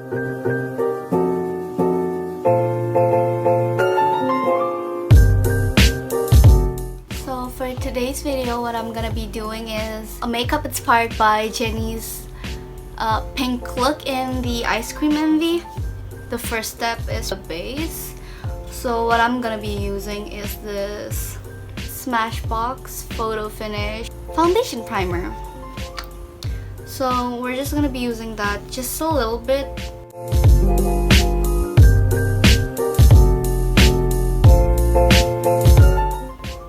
So for today's video, what I'm gonna be doing is a makeup inspired by Jennie's pink look in the ice cream MV. The first step is the base. So what I'm gonna be using is this Smashbox Photo Finish foundation primer. So we're just gonna be using that just a little bit.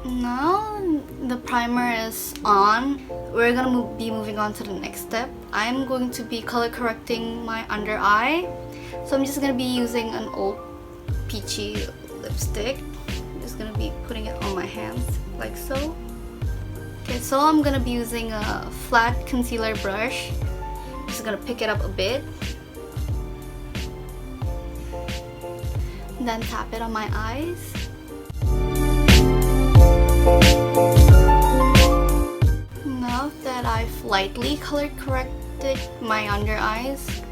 Now the primer is on, we're gonna be moving on to the next step. I'm going to be color correcting my under eye. So I'm just gonna be using an old peachy lipstick. I'm just gonna be putting it on my hands like so. Okay, so I'm gonna be using a flat concealer brush. I'm just gonna pick it up a bit, then tap it on my eyes. Now that I've lightly color corrected my under eyes,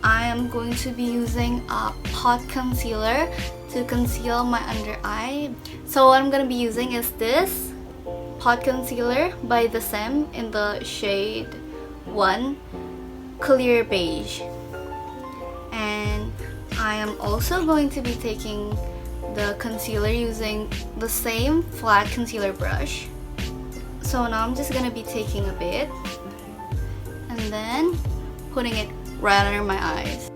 I am going to be using a pot concealer to conceal my under eye. So what I'm going to be using is this pot concealer by the Sem in the shade 1 Clear Beige. And I am also going to be taking the concealer using the same flat concealer brush. So now I'm just going to be taking a bit and then putting it right under my eyes.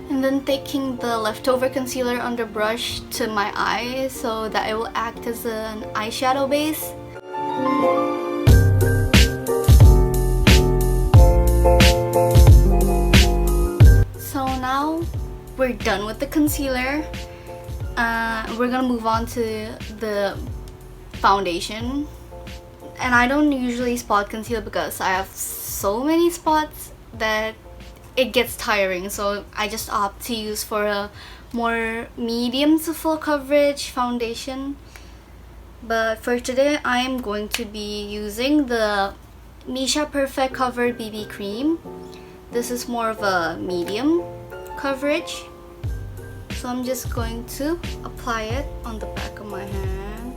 And then taking the leftover concealer on the brush to my eyes so that it will act as an eyeshadow base. So now we're done with the concealer. We're gonna move on to the foundation. And I don't usually spot conceal because I have so many spots that it gets tiring, so I just opt to use for a more medium to full coverage foundation. But for today, I am going to be using the Misha Perfect Cover BB Cream. This is more of a medium coverage. So I'm just going to apply it on the back of my hand.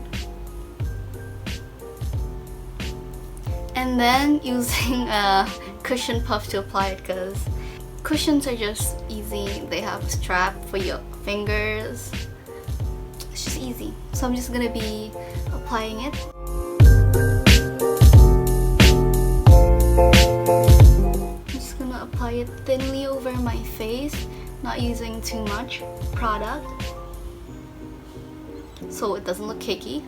And then using a cushion puff to apply it, because cushions are just easy. They have a strap for your fingers. It's just easy. So I'm just gonna be applying it. I'm just gonna apply it thinly over my face, not using too much product so it doesn't look cakey.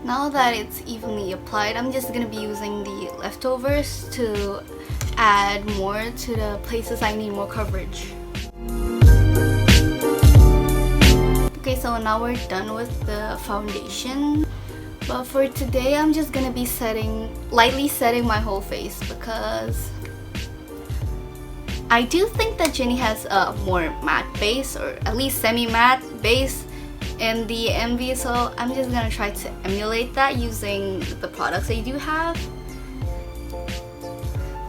Now that it's evenly applied, I'm just gonna be using the leftovers to add more to the places I need more coverage. Okay, so now we're done with the foundation. But for today, I'm just gonna be lightly setting my whole face because I do think that Jennie has a more matte base, or at least semi-matte base in the MV, so I'm just gonna try to emulate that using the products I do have.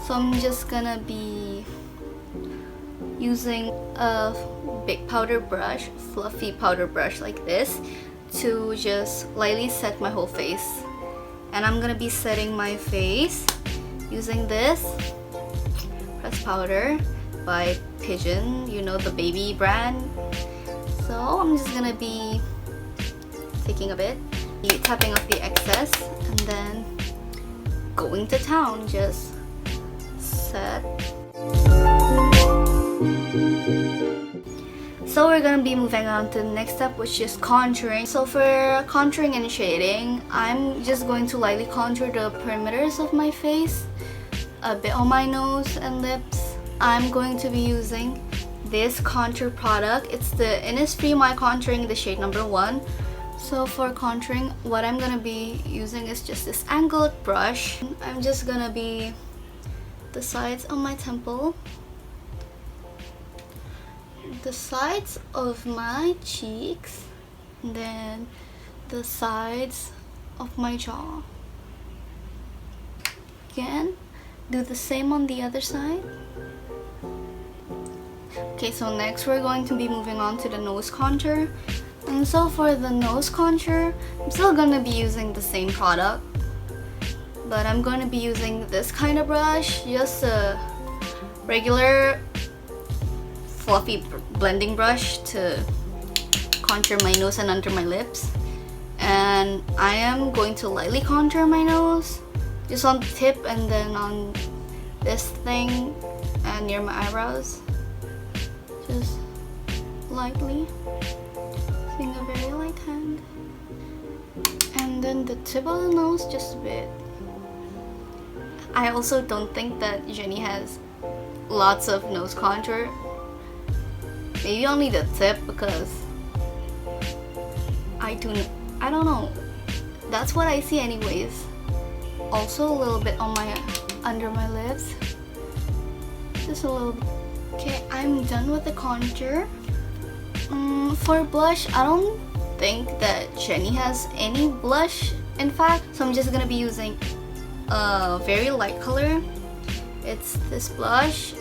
So I'm just gonna be using a big powder brush, fluffy powder brush like this, to just lightly set my whole face. And I'm gonna be setting my face using this pressed powder by Pigeon, you know, the baby brand. So I'm just gonna be taking a bit, tapping off the excess, and then going to town. Just set. So we're gonna be moving on to the next step, which is contouring. So for contouring and shading, I'm just going to lightly contour the perimeters of my face, a bit on my nose and lips. I'm going to be using this contour product. It's the Innisfree My Contouring, the shade number 1. So for contouring, what I'm gonna be using is just this angled brush. I'm just gonna be the sides on my temple, the sides of my cheeks, and then the sides of my jaw. Again, do the same on the other side. Okay, so next we're going to be moving on to the nose contour. And so for the nose contour, I'm still going to be using the same product, but I'm going to be using this kind of brush, just a regular fluffy blending brush to contour my nose and under my lips. And I am going to lightly contour my nose, just on the tip and then on this thing and near my eyebrows. Just lightly, using a very light hand. And then the tip of the nose, just a bit. I also don't think that Jennie has lots of nose contour. Maybe only the tip, because I don't know. That's what I see anyways. Also a little bit on my under my lips. Just a little bit. Okay, I'm done with the contour. For blush, I don't think that Jennie has any blush, in fact. So I'm just gonna be using a very light color. It's this blush.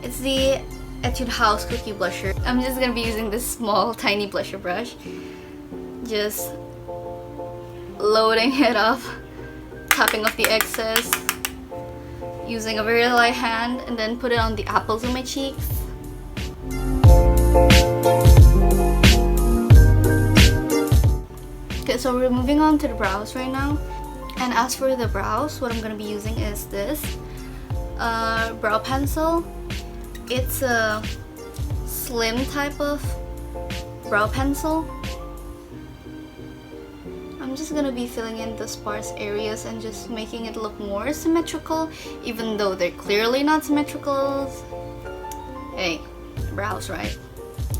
It's the Etude House Cookie Blusher. I'm just gonna be using this small, tiny blusher brush. Just loading it up, tapping off the excess, using a very light hand, and then put it on the apples of my cheeks. Okay, so we're moving on to the brows right now. And as for the brows, what I'm going to be using is this brow pencil. It's a slim type of brow pencil. I'm just gonna be filling in the sparse areas and just making it look more symmetrical, even though they're clearly not symmetrical. Hey, brows, right?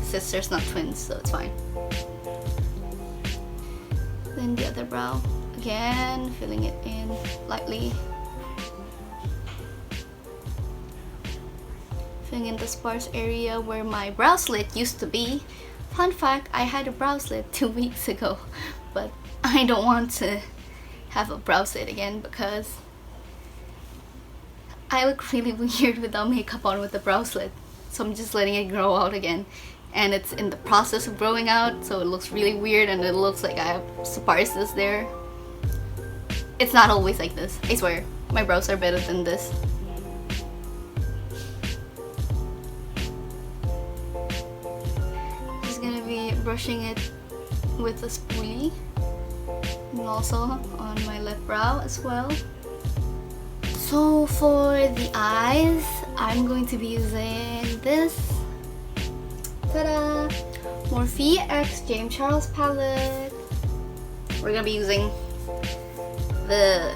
Sisters, not twins, so it's fine. Then the other brow, again, filling it in lightly. Filling in the sparse area where my brow slit used to be. Fun fact, I had a brow slit 2 weeks ago, but I don't want to have a brow slit again because I look really weird without makeup on with a brow slit. So I'm just letting it grow out again. And it's in the process of growing out, so it looks really weird and it looks like I have sparseness there. It's not always like this, I swear. My brows are better than this. Just gonna be brushing it with a spoolie. And also on my left brow as well. So for the eyes, I'm going to be using this. Ta-da! Morphe X James Charles palette. We're gonna be using the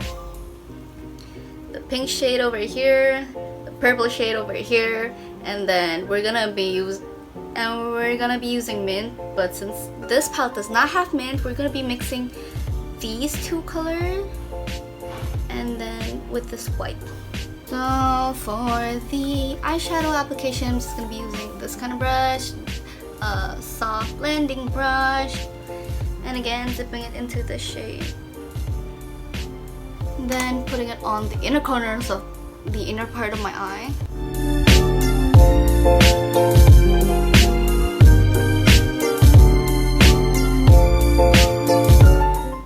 pink shade over here, the purple shade over here, and then we're gonna be using mint. But since this palette does not have mint, we're gonna be mixing these two colors and then with this white. So for the eyeshadow application, I'm just gonna be using this kind of brush, a soft blending brush, and again dipping it into the shade. Then putting it on the inner corners of the inner part of my eye.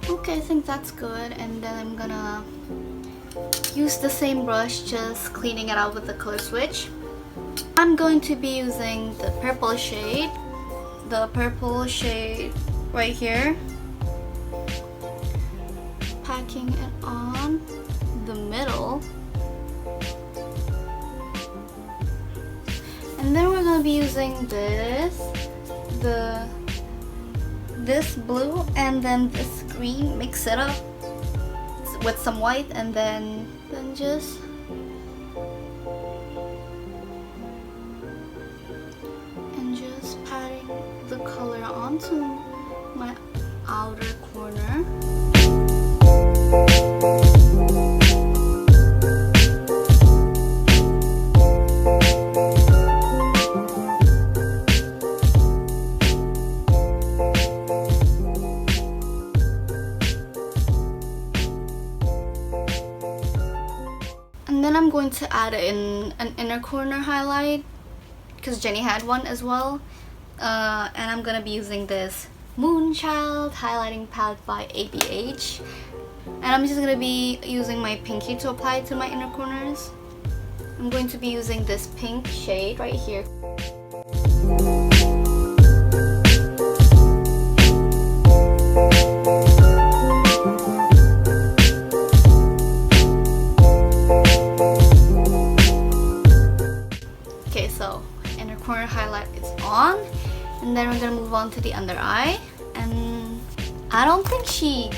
Okay, I think that's good, and then I'm gonna use the same brush, just cleaning it out with the color switch. I'm going to be using the purple shade right here, packing it on the middle, and then we're going to be using this blue and then this green, mix it up with some white, and then just patting the color onto my outer corner. going to add in an inner corner highlight because Jennie had one as well. And I'm gonna be using this Moonchild highlighting palette by ABH. And I'm just gonna be using my pinky to apply it to my inner corners. I'm going to be using this pink shade right here. Okay, so inner corner highlight is on, and then we're gonna move on to the under eye. And I don't think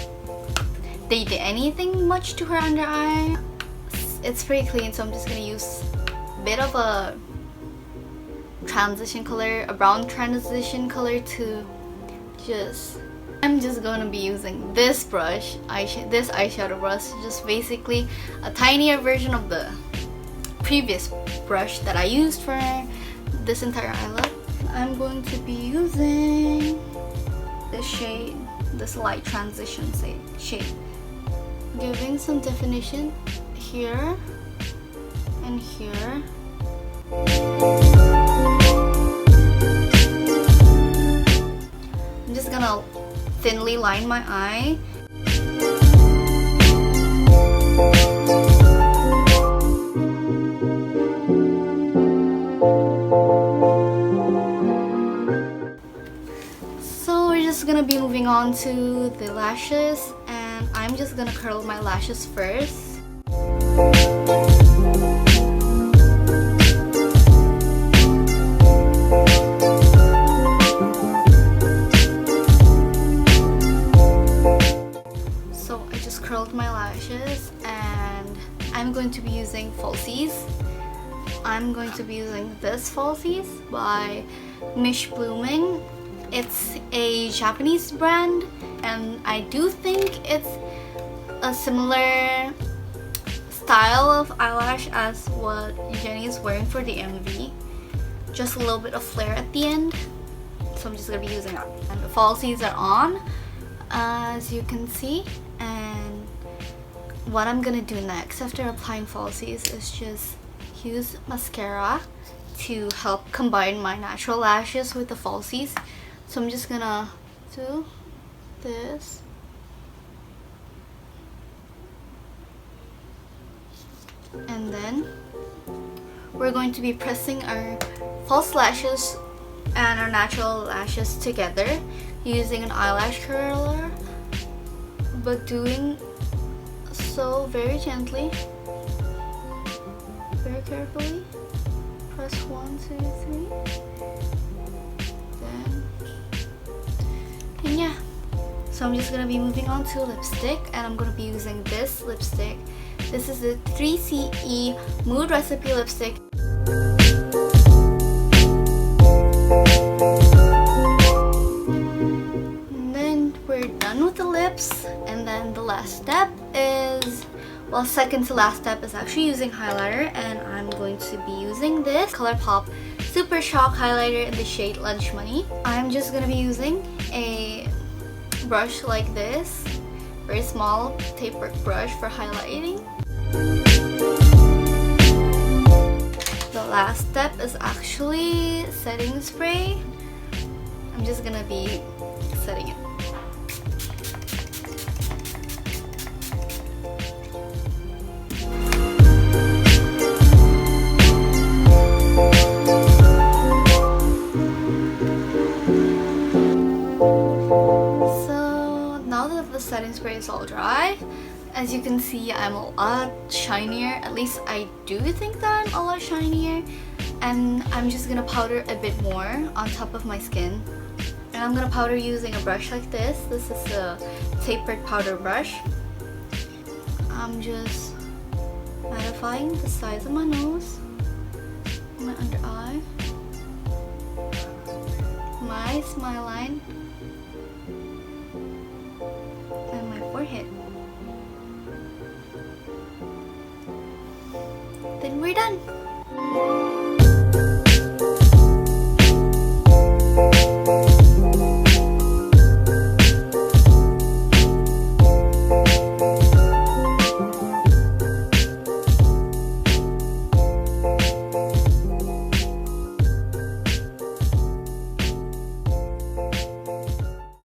they did anything much to her under eye. It's pretty clean, so I'm just gonna use a bit of a transition color, a brown transition color to I'm just gonna be using this brush, this eyeshadow brush, just basically a tinier version of the previous brush that I used for this entire eye look. I'm going to be using this shade, this light transition shade, giving some definition here and here. I'm just gonna thinly line my eye. So we're just gonna be moving on to the lashes, and I'm just gonna curl my lashes first. Curled my lashes, and I'm going to be using falsies. I'm going to be using this falsies by Mish Blooming. It's a Japanese brand, and I do think it's a similar style of eyelash as what Jennie is wearing for the MV. Just a little bit of flare at the end, so I'm just going to be using that. And the falsies are on, as you can see. And what I'm gonna do next after applying falsies is just use mascara to help combine my natural lashes with the falsies. So I'm just gonna do this. And then we're going to be pressing our false lashes and our natural lashes together using an eyelash curler, but doing so very gently, very carefully. Press 1, 2, 3. And yeah, so I'm just gonna be moving on to lipstick, and I'm gonna be using this lipstick. This is the 3CE Mood Recipe lipstick. With the lips, and then the last step is, well, second to last step is actually using highlighter, and I'm going to be using this ColourPop Super Shock highlighter in the shade Lunch Money. I'm just going to be using a brush like this, very small tapered brush for highlighting. The last step is actually setting spray. I'm just going to be setting it. Setting spray is all dry. As you can see, I'm a lot shinier. At least I do think that I'm a lot shinier. And I'm just gonna powder a bit more on top of my skin. And I'm gonna powder using a brush like this. This is a tapered powder brush. I'm just mattifying the sides of my nose, my under eye, my smile line, and my forehead. Then we're done!